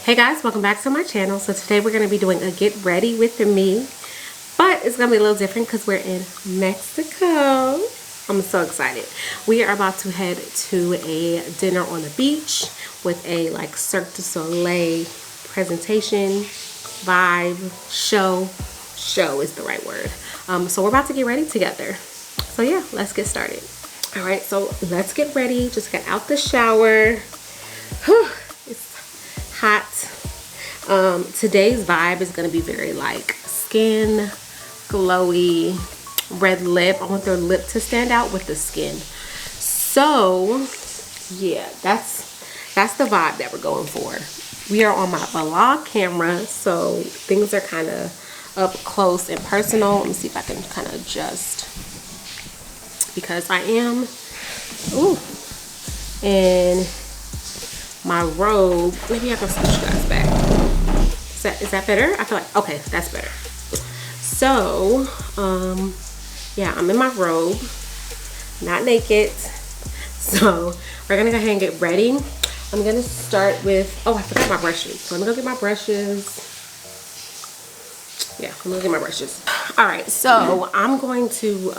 Hey guys, welcome back to my channel. So today we're going to be doing a get ready with me, but it's going to be a little different because we're in Mexico. I'm so excited. We are about to head to a dinner on the beach with a like Cirque du Soleil presentation, vibe, show is the right word. So we're about to get ready together. So yeah, let's get started. All right, so let's get ready. Just got out the shower. Whew, it's hot. Today's vibe is going to be very like skin, glowy, red lip. I want their lip to stand out with the skin. So yeah, that's the vibe that we're going for. We are on my vlog camera, so things are kind of up close and personal. Let me see if I can kind of adjust, because I am in my robe. Maybe I can switch you guys back. Is that better? I feel like, okay, that's better. So yeah, I'm in my robe, not naked. So we're gonna go ahead and get ready. I'm gonna start with, oh, I forgot my brushes. So I'm gonna go get my brushes. Yeah, I'm gonna get my brushes. All right, so I'm going to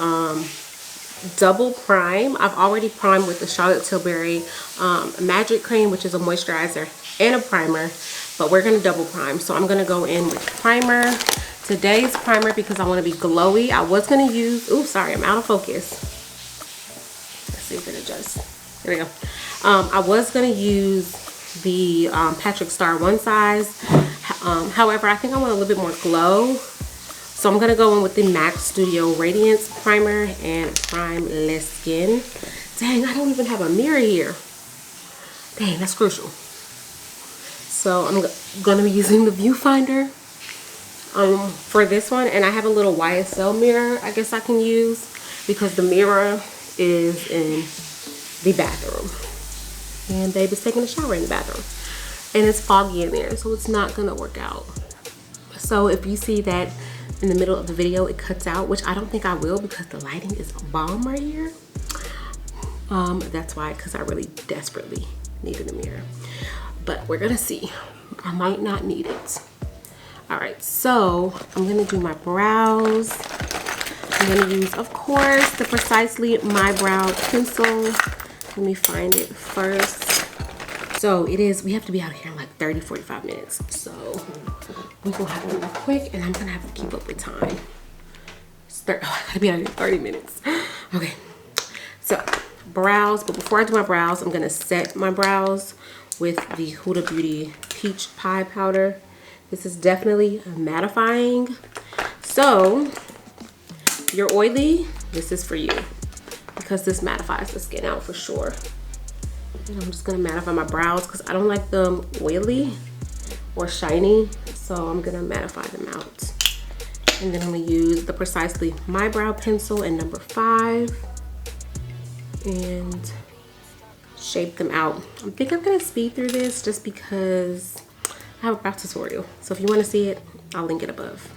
double prime. I've already primed with the Charlotte Tilbury Magic Cream, which is a moisturizer and a primer, but we're gonna double prime. So I'm gonna go in with primer. Today's primer, because I want to be glowy. I was gonna use, ooh, sorry, I'm out of focus. Let's see if it adjusts. There we go. I was gonna use the Patrick Star One Size. However, I think I want a little bit more glow. So I'm gonna go in with the MAC Studio Radiance primer and prime Le Skin. Dang, I don't even have a mirror here. Dang, that's crucial. So I'm gonna be using the viewfinder for this one, and I have a little YSL mirror I guess I can use, because the mirror is in the bathroom and babe is taking a shower in the bathroom and it's foggy in there, so it's not gonna work out. So if you see that in the middle of the video it cuts out, which I don't think I will because the lighting is bomb right here, that's why, because I really desperately needed a mirror, but we're gonna see. I might not need it. All right, so I'm gonna do my brows. I'm gonna use, of course, the Precisely My Brow pencil. Let me find it first. So it is, we have to be out here in like 30-45 minutes. So we gonna have to move quick, and I'm gonna have to keep up with time. I gotta be out here in 30 minutes. Okay, so brows, but before I do my brows, I'm gonna set my brows with the Huda Beauty Peach Pie Powder. This is definitely mattifying. So if you're oily, this is for you, because this mattifies the skin out for sure. And I'm just gonna mattify my brows because I don't like them oily or shiny. So I'm gonna mattify them out. And then I'm gonna use the Precisely My Brow pencil in number 5 and shape them out. I think I'm gonna speed through this just because I have a brow tutorial. So if you want to see it, I'll link it above.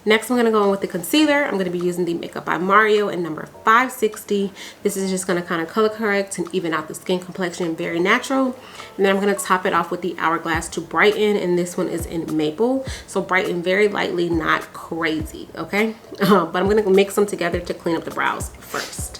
Next, I'm gonna go in with the concealer. I'm gonna be using the Makeup by Mario in number 560. This is just gonna kind of color correct and even out the skin complexion, very natural. And then I'm gonna top it off with the Hourglass to brighten, and this one is in Maple. So brighten very lightly, not crazy, okay? But I'm gonna mix them together to clean up the brows first.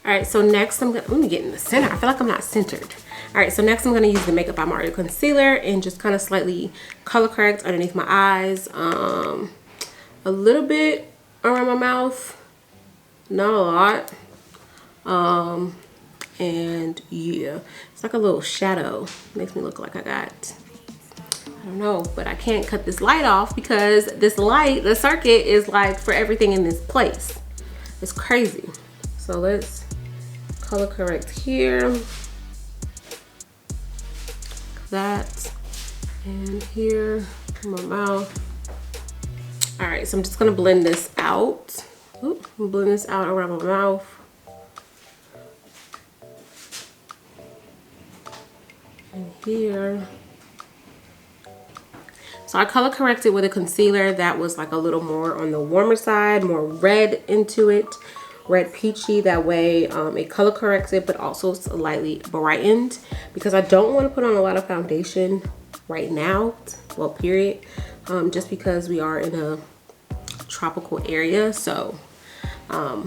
All right, so next let me get in the center. I feel like I'm not centered. All right, so next I'm gonna use the Makeup by Mario concealer and just kind of slightly color correct underneath my eyes, a little bit around my mouth, not a lot, and yeah, it's like a little shadow. Makes me look like I got, I don't know, but I can't cut this light off because this light, the circuit is like for everything in this place. It's crazy. So let's color correct here, that, and here in my mouth. All right, so I'm just gonna blend this out. Oop, blend this out around my mouth. And here. So I color corrected with a concealer that was like a little more on the warmer side, more red into it, red peachy. That way it color corrects it, but also slightly brightened, because I don't want to put on a lot of foundation right now, well, period, just because we are in a tropical area. So I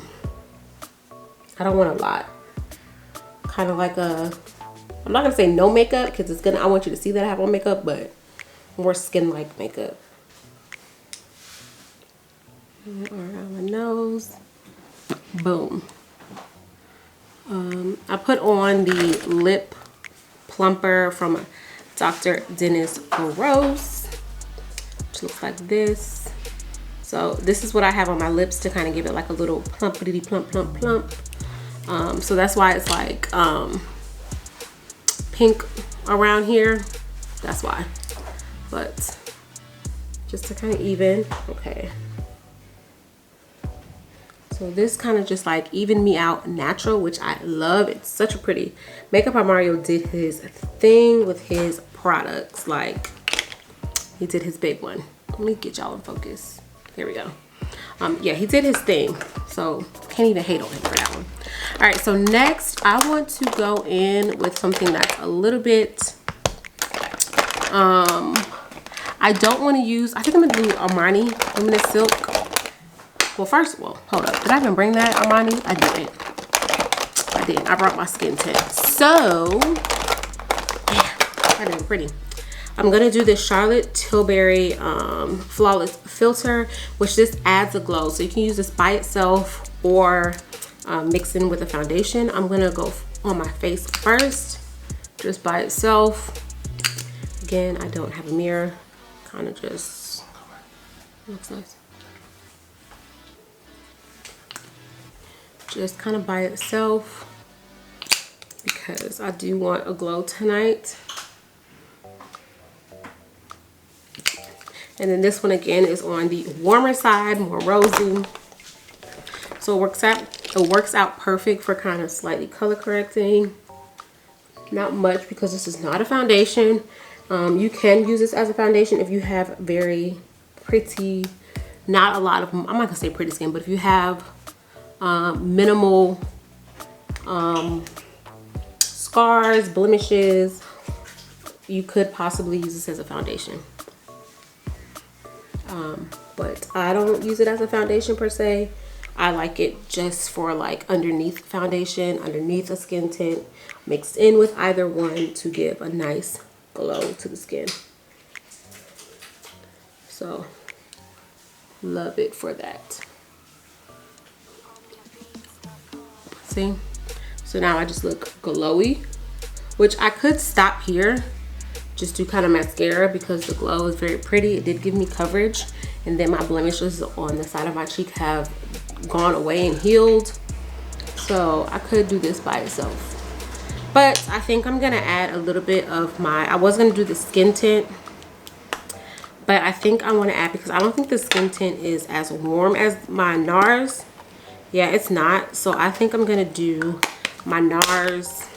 don't want a lot. Kind of like a, I'm not gonna say no makeup, because it's gonna, I want you to see that I have on makeup, but more skin like makeup. Around my nose. Boom. I put on the lip plumper from Dr. Dennis Rose, which looks like this. So this is what I have on my lips to kind of give it like a little plumpity plump plump plump. So that's why it's like pink around here. That's why. But just to kind of even. Okay. So this kind of just like even me out natural, which I love. It's such a pretty makeup. Mario did his thing with his products. Like, he did his big one. Let me get y'all in focus. Here we go. Yeah, he did his thing. So can't even hate on him for that one. All right, so next I want to go in with something that's a little bit, I don't want to use, I think I'm gonna do Armani Luminous Silk. Well, first of all, hold up. Did I even bring that Armani? I didn't. I brought my skin tint. So, yeah, that is pretty. I'm gonna do this Charlotte Tilbury Flawless Filter, which this adds a glow. So you can use this by itself or mix in with a foundation. I'm gonna go on my face first, just by itself. Again, I don't have a mirror. Kind of just looks nice. Just kind of by itself, because I do want a glow tonight. And then this one again is on the warmer side, more rosy. So it works out perfect for kind of slightly color correcting. Not much, because this is not a foundation. You can use this as a foundation if you have very pretty, not a lot of, I'm not gonna say pretty skin, but if you have minimal scars, blemishes, you could possibly use this as a foundation. But I don't use it as a foundation per se. I like it just for like underneath foundation, underneath a skin tint, mixed in with either one to give a nice glow to the skin. So love it for that. See? So now I just look glowy, which I could stop here, just do kind of mascara, because the glow is very pretty. It did give me coverage, and then my blemishes on the side of my cheek have gone away and healed. So I could do this by itself, but I think I'm gonna add a little bit of my, I was gonna do the skin tint, but I think I want to add, because I don't think the skin tint is as warm as my Nars. Yeah, it's not. So I think I'm gonna do my Nars,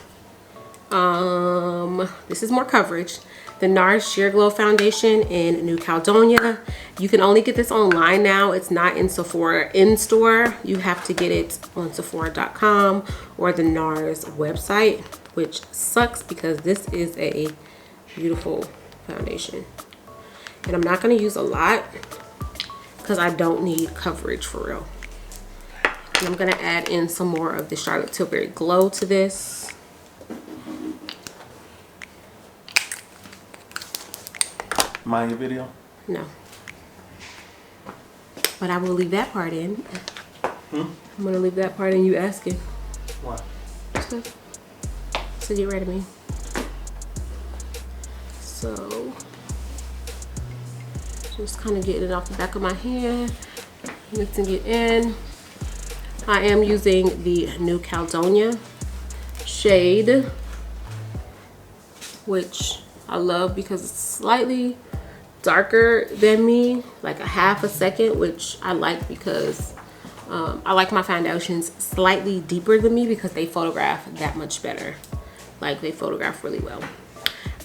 this is more coverage, the Nars Sheer Glow Foundation in New Caledonia. You can only get this online now. It's not in Sephora in-store. You have to get it on Sephora.com or the Nars website, which sucks because this is a beautiful foundation. And I'm not going to use a lot because I don't need coverage for real. And I'm going to add in some more of the Charlotte Tilbury Glow to this. Mind your video? No. But I will leave that part in. I'm going to leave that part in, you asking. What? So get rid of me. So just kind of getting it off the back of my hand, mixing it in. I am using the New Caledonia shade, which I love because it's slightly darker than me, like a half a second, which I like because I like my foundations slightly deeper than me because they photograph that much better. Like they photograph really well.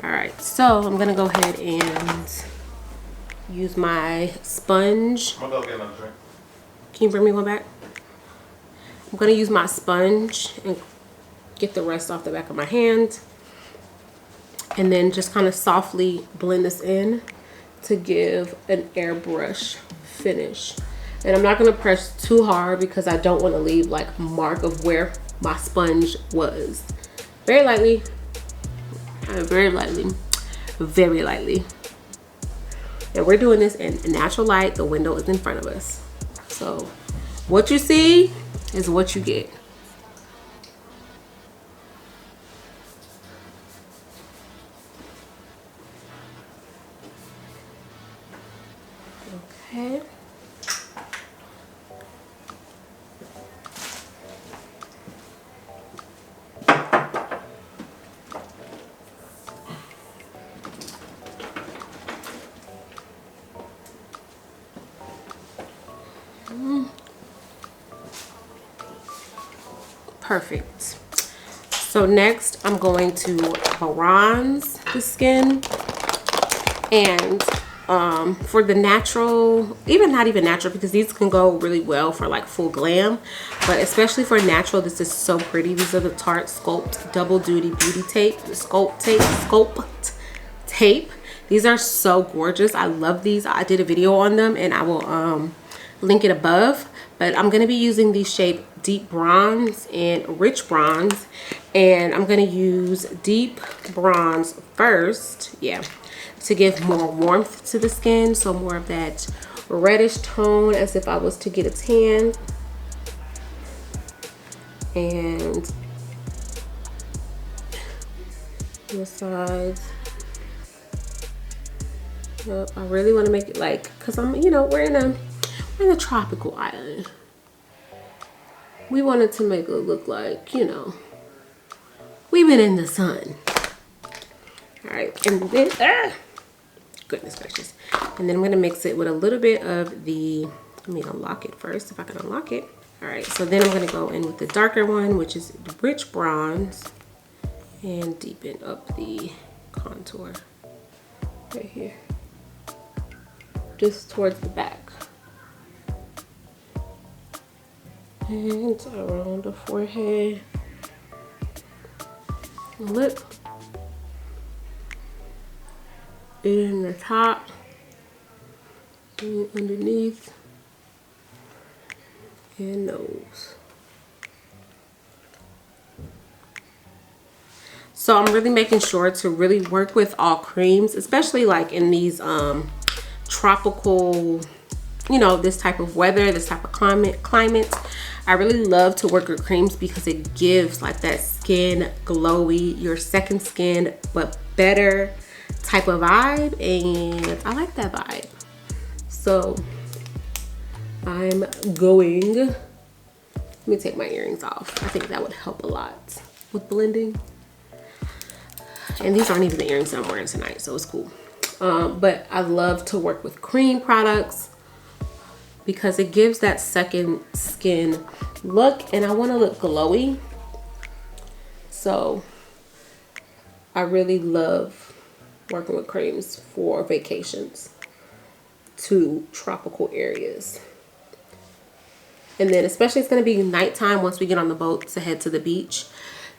All right, so I'm gonna go ahead and use my sponge. I'm gonna go get another drink. Can you bring me one back? I'm gonna use my sponge and get the rest off the back of my hand. And then just kind of softly blend this in to give an airbrush finish. And I'm not gonna press too hard because I don't want to leave like mark of where my sponge was. Very lightly, very lightly, very lightly. And we're doing this in natural light. The window is in front of us. So what you see is what you get. Okay. Perfect. So next I'm going to bronze the skin, and for the natural, not even natural, because these can go really well for like full glam, but especially for natural, this is so pretty. These are the Tarte Sculpt Double Duty Beauty Tape, Sculpt tape. These are so gorgeous. I love these. I did a video on them and I will link it above, but I'm going to be using the shape Deep Bronze and Rich Bronze, and I'm going to use Deep Bronze first, to give more warmth to the skin, so more of that reddish tone as if I was to get a tan. And the sides. Yep, I really want to make it like, because I'm, we're in a tropical island. We wanted to make it look like, we've been in the sun. All right, and then, goodness gracious. And then I'm gonna mix it with a little bit of the, let me unlock it first, if I can unlock it. All right, so then I'm gonna go in with the darker one, which is the Rich Bronze, and deepen up the contour right here, just towards the back. And around the forehead, lip, in the top, and underneath, and nose. So I'm really making sure to really work with all creams, especially like in these tropical, this type of weather, this type of climate. I really love to work with creams because it gives like that skin glowy, your second skin, but better type of vibe, and I like that vibe. So I'm going, let me take my earrings off. I think that would help a lot with blending. And these aren't even the earrings I'm wearing tonight, so it's cool. But I love to work with cream products because it gives that second skin look, and I want to look glowy. So I really love working with creams for vacations to tropical areas. And then especially it's going to be nighttime once we get on the boat to head to the beach.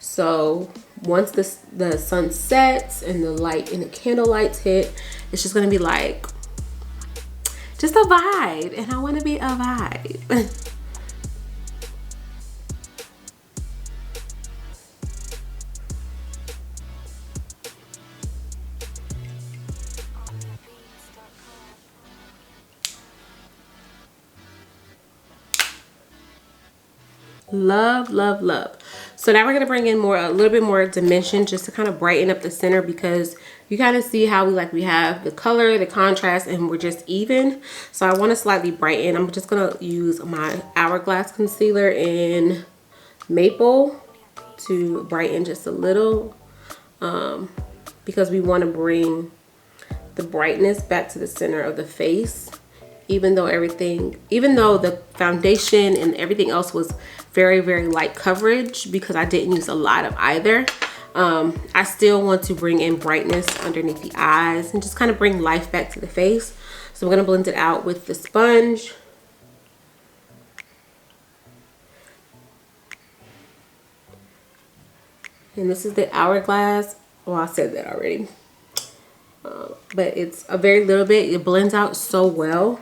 So once the sun sets and the light and the candlelights hit, it's just going to be like just a vibe, and I want to be a vibe. Love, love, love. So now we're gonna bring in a little bit more dimension just to kind of brighten up the center, because you kind of see how we have the color, the contrast, and we're just even. So I want to slightly brighten. I'm just gonna use my Hourglass concealer in Maple to brighten just a little, because we want to bring the brightness back to the center of the face. Even though the foundation and everything else was very, very light coverage, because I didn't use a lot of either, I still want to bring in brightness underneath the eyes and just kind of bring life back to the face. So So I'm going to blend it out with the sponge. And this is the Hourglass. Well, I said that already. But it's a very little bit. It blends out so well.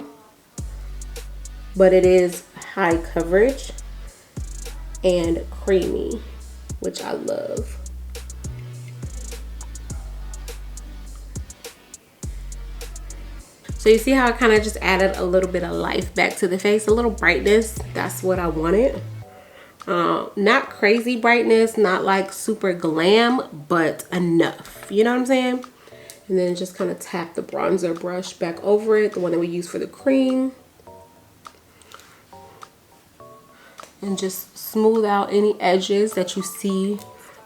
But it is high coverage and creamy, which I love. So you see how I kind of just added a little bit of life back to the face, a little brightness. That's what I wanted. Not crazy brightness, not like super glam, but enough. You know what I'm saying? And then just kind of tap the bronzer brush back over it, the one that we use for the cream. And just smooth out any edges that you see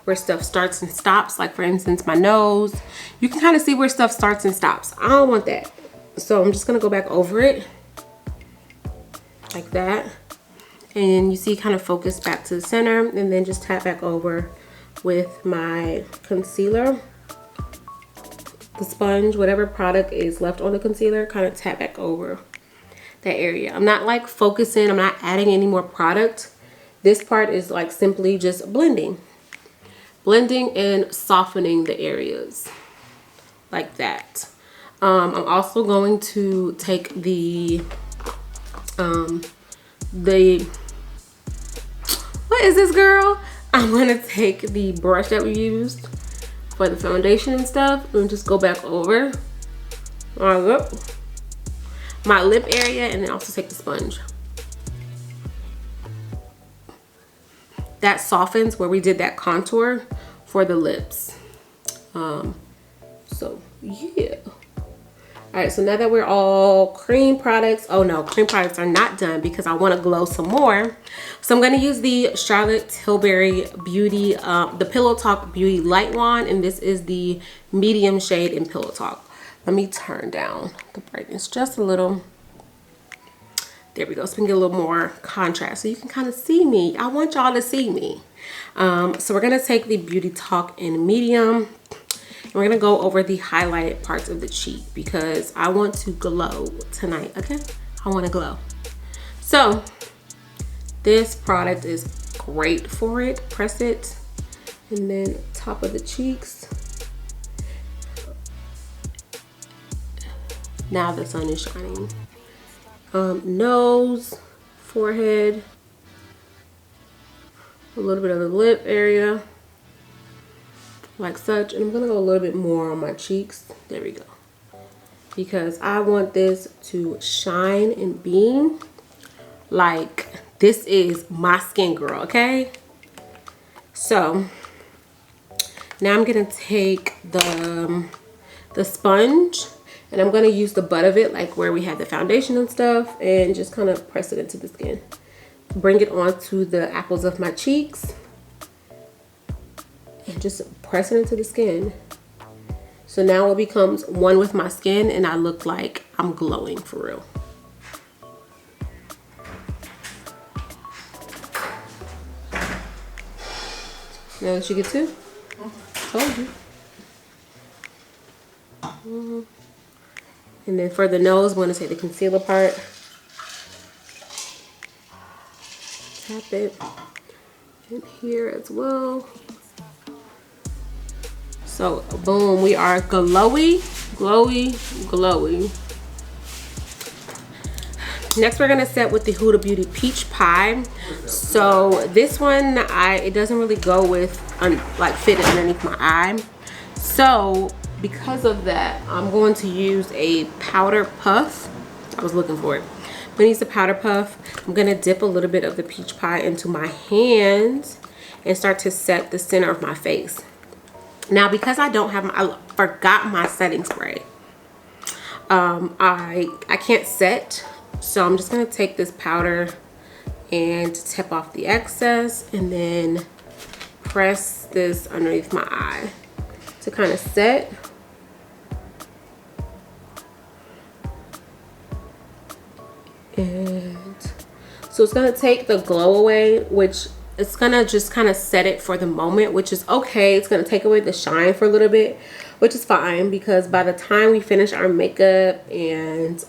where stuff starts and stops. Like for instance, my nose. You can kind of see where stuff starts and stops. I don't want that. So I'm just gonna go back over it like that. And you see kind of focus back to the center, and then just tap back over with my concealer. The sponge, whatever product is left on the concealer, kind of tap back over that area. I'm not like focusing, I'm not adding any more product. This part is like simply just blending and softening the areas like that. I'm also going to take the what is this, girl? I'm gonna take the brush that we used for the foundation and stuff and just go back over my lip area, and then also take the sponge. That softens where we did that contour for the lips. So yeah. All right, so now that we're all cream products, oh no, cream products are not done because I want to glow some more. So I'm going to use the Charlotte Tilbury Beauty, the Pillow Talk Beauty Light Wand, and this is the medium shade in Pillow Talk. Let me turn down the brightness just a little. There we go, so we can get a little more contrast so you can kind of see me. I want y'all to see me. So we're going to take the Beauty Talk in medium. We're gonna go over the highlighted parts of the cheek because I want to glow tonight, okay? I wanna glow. So this product is great for it. Press it, and then top of the cheeks. Now the sun is shining. Nose, forehead, a little bit of the lip area, like such. And I'm gonna go a little bit more on my cheeks. There we go. Because I want this to shine and beam like this is my skin, girl, okay? So now I'm gonna take the sponge, and I'm gonna use the butt of it, like where we had the foundation and stuff, and just kind of press it into the skin. Bring it onto the apples of my cheeks and just press it into the skin. So now it becomes one with my skin, and I look like I'm glowing for real. Now that you get two, told you. And then for the nose, I'm gonna take the concealer part, tap it in here as well. So boom, we are glowy, glowy, glowy. Next, we're gonna set with the Huda Beauty Peach Pie. So this one, it doesn't really go with like fit underneath my eye. So because of that, I'm going to use a powder puff. I was looking for it. I'm gonna use the powder puff. I'm gonna dip a little bit of the peach pie into my hands and start to set the center of my face. Now, because I don't have I forgot my setting spray. I can't set, so I'm just gonna take this powder and tap off the excess, and then press this underneath my eye to kind of set. And so it's gonna take the glow away, which it's gonna just kind of set it for the moment, which is okay. It's gonna take away the shine for a little bit, which is fine, because by the time we finish our makeup and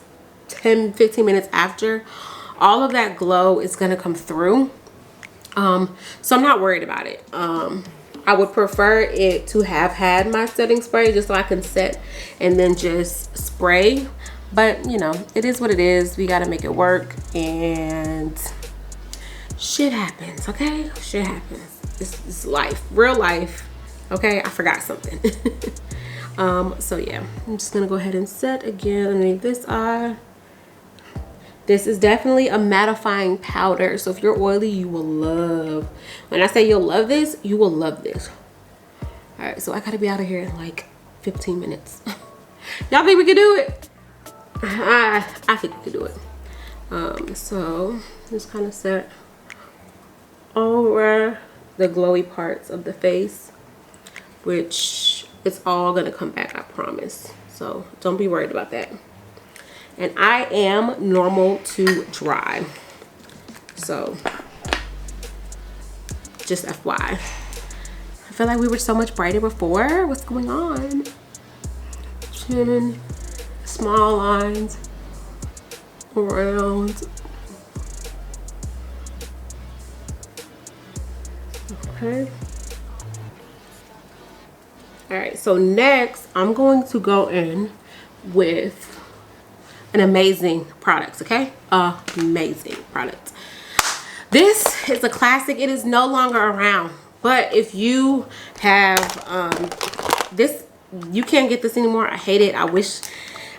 10-15 minutes after, all of that glow is going to come through. So I'm not worried about it. I would prefer it to have had my setting spray just so I can set and then just spray. But you know, it is what it is. We got to make it work, and shit happens, okay? Shit happens. It's life, real life. Okay, I forgot something. So yeah, I'm just gonna go ahead and set again underneath this eye. This is definitely a mattifying powder, so if you're oily, you will love. When I say you'll love this, you will love this. All right, so I gotta be out of here in like 15 minutes. Y'all think we can do it? I think we can do it. So just kind of set over the glowy parts of the face, which it's all gonna come back, I promise. So don't be worried about that. And I am normal to dry, so just FYI. I feel like we were so much brighter before. What's going on? Chin, small lines around. Okay. All right, so next I'm going to go in with an amazing product, okay? Amazing product. This is a classic. It is no longer around, but if you have this, you can't get this anymore. I hate it. I wish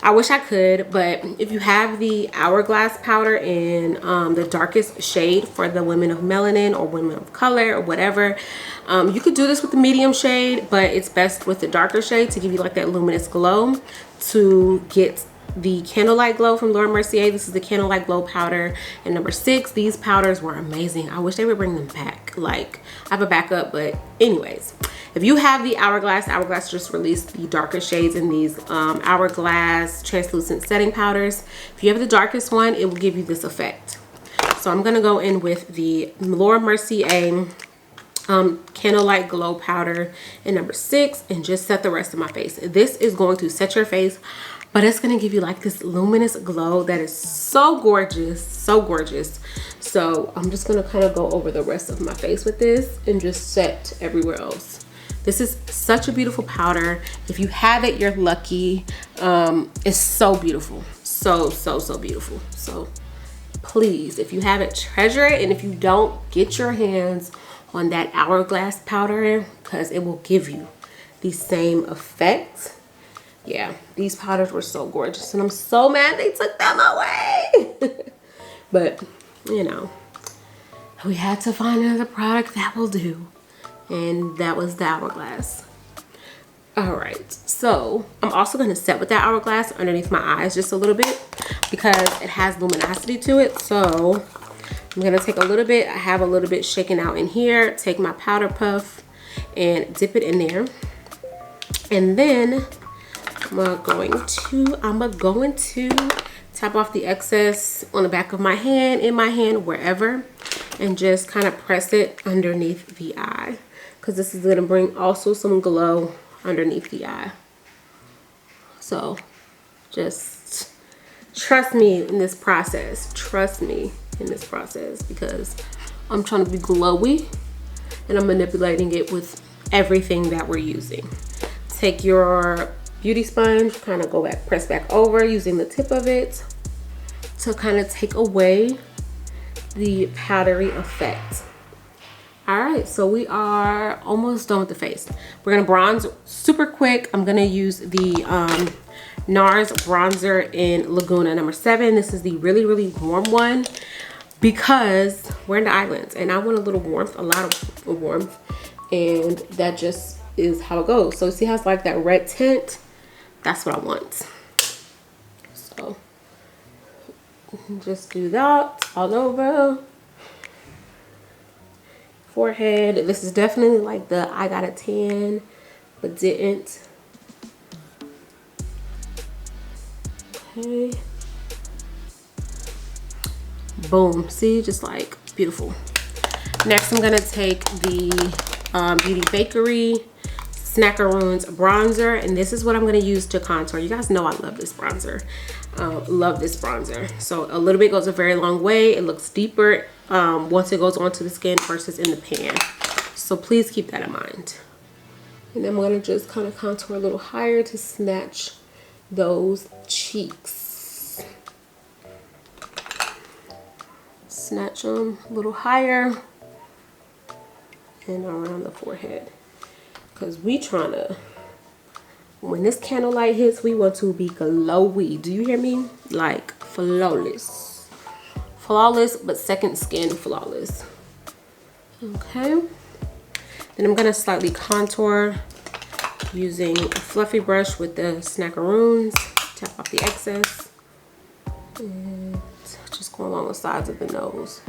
I could, but if you have the Hourglass powder in the darkest shade for the women of melanin or women of color or whatever, you could do this with the medium shade, but it's best with the darker shade to give you like that luminous glow. To get the Candlelight Glow from Mercier, this is the Candlelight Glow powder in number 6. These powders were amazing. I wish they would bring them back. Like, I have a backup, but anyways, if you have the Hourglass just released the darker shades in these Hourglass translucent setting powders. If you have the darkest one, it will give you this effect. So I'm gonna go in with the Mercier Candlelight Glow powder in number 6 and just set the rest of my face. This is going to set your face, but it's gonna give you like this luminous glow that is so gorgeous, so gorgeous. So I'm just gonna kind of go over the rest of my face with this and just set everywhere else. This is such a beautiful powder. If you have it, you're lucky. It's so beautiful, so beautiful. So please, if you have it, treasure it. And if you don't, get your hands on that Hourglass powder, because it will give you the same effect. Yeah, these powders were so gorgeous, and I'm so mad they took them away. But you know, we had to find another product that will do, and that was the Hourglass. All right, so I'm also going to set with that Hourglass underneath my eyes just a little bit because it has luminosity to it. So I'm going to take a little bit, I have a little bit shaken out in here, take my powder puff and dip it in there. And then I'm going to tap off the excess on the back of my hand, in my hand, wherever, and just kind of press it underneath the eye, because this is going to bring also some glow underneath the eye. So just trust me in this process. Trust me in this process, because I'm trying to be glowy and I'm manipulating it with everything that we're using. Take your beauty sponge, kind of go back, press back over using the tip of it to kind of take away the powdery effect. All right, so we are almost done with the face. We're gonna bronze super quick. I'm gonna use the Nars bronzer in Laguna number 7. This is the really warm one because we're in the islands and I want a little warmth, a lot of warmth, and that just is how it goes. So see how it's like that red tint? That's what I want. So just do that all over. Forehead. This is definitely like the I got a tan but didn't. Okay. Boom. See, just like beautiful. Next I'm gonna take the Beauty Bakery Snackaroons bronzer, and this is what I'm going to use to contour. You guys know I love this bronzer. Love this bronzer. So a little bit goes a very long way. It looks deeper once it goes onto the skin versus in the pan. So please keep that in mind. And then I'm going to just kind of contour a little higher to snatch those cheeks. Snatch them a little higher and around the forehead. Because we trying to, when this candlelight hits, we want to be glowy. Do you hear me? Like flawless. Flawless, but second skin flawless. Okay. Then I'm going to slightly contour using a fluffy brush with the Snackaroons. Tap off the excess. And just go along the sides of the nose.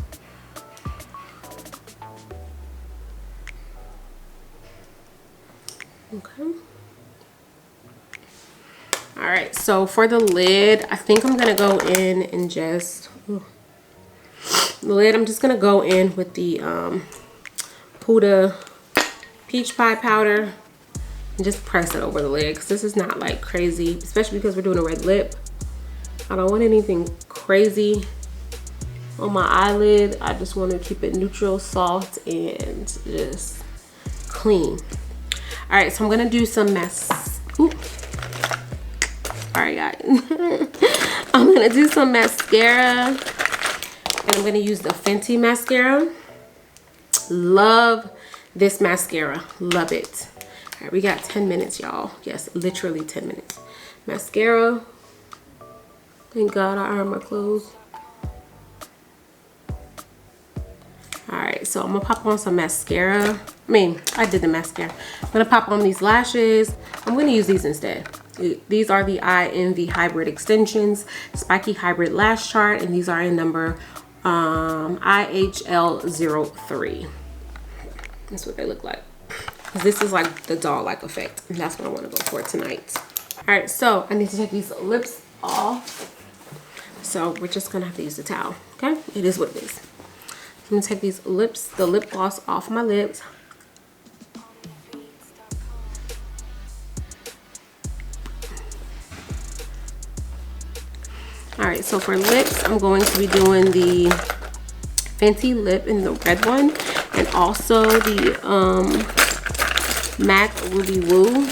Okay. All right, so for the lid, I think I'm going to go in and just... the lid, I'm just going to go in with the Huda peach pie powder and just press it over the lid, because this is not like crazy, especially because we're doing a red lip. I don't want anything crazy on my eyelid. I just want to keep it neutral, soft, and just clean. All right, so I'm gonna do some Sorry guys. I'm gonna do some mascara, and I'm gonna use the Fenty mascara. Love this mascara, love it. All right, we got 10 minutes, y'all. Yes, literally 10 minutes. Mascara. Thank God I ironed my clothes. All right, so I'm gonna pop on some mascara. I did the mascara. I'm gonna pop on these lashes. I'm gonna use these instead. These are the I Envy Hybrid Extensions, Spiky Hybrid Lash Chart, and these are in number IHL03. That's what they look like. This is like the doll-like effect, and that's what I want to go for tonight. All right, so I need to take these lips off. So we're just gonna have to use the towel. Okay, it is what it is. I'm gonna take these lips, the lip gloss off my lips. All right, so for lips, I'm going to be doing the Fenty lip in the red one, and also the MAC Ruby Woo.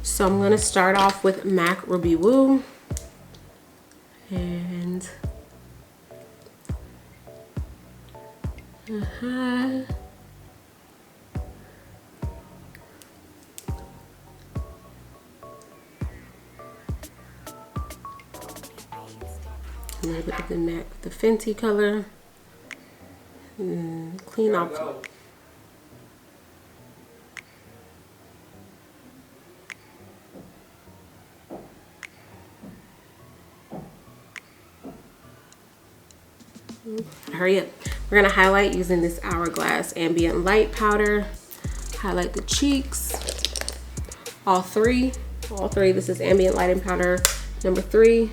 So I'm gonna start off with MAC Ruby Woo, and a little bit of the MAC, the Fenty color, and clean off. Hurry up. We're gonna highlight using this Hourglass Ambient Light powder. Highlight the cheeks. All three. This is Ambient Lighting Powder number 3.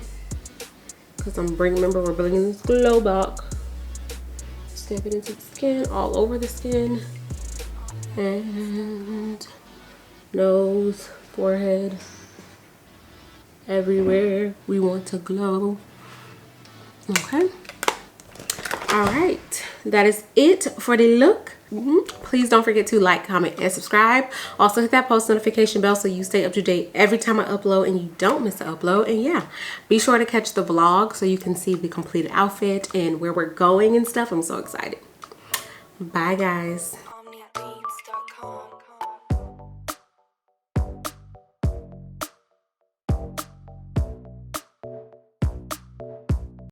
Because remember, we're bringing this glow back. Step it into the skin, all over the skin. And nose, forehead, everywhere we want to glow. Okay. All right, that is it for the look. Please don't forget to like, comment, and subscribe. Also hit that post notification bell so you stay up to date every time I upload and you don't miss an upload. And yeah, be sure to catch the vlog so you can see the completed outfit and where we're going and stuff. I'm so excited. Bye guys.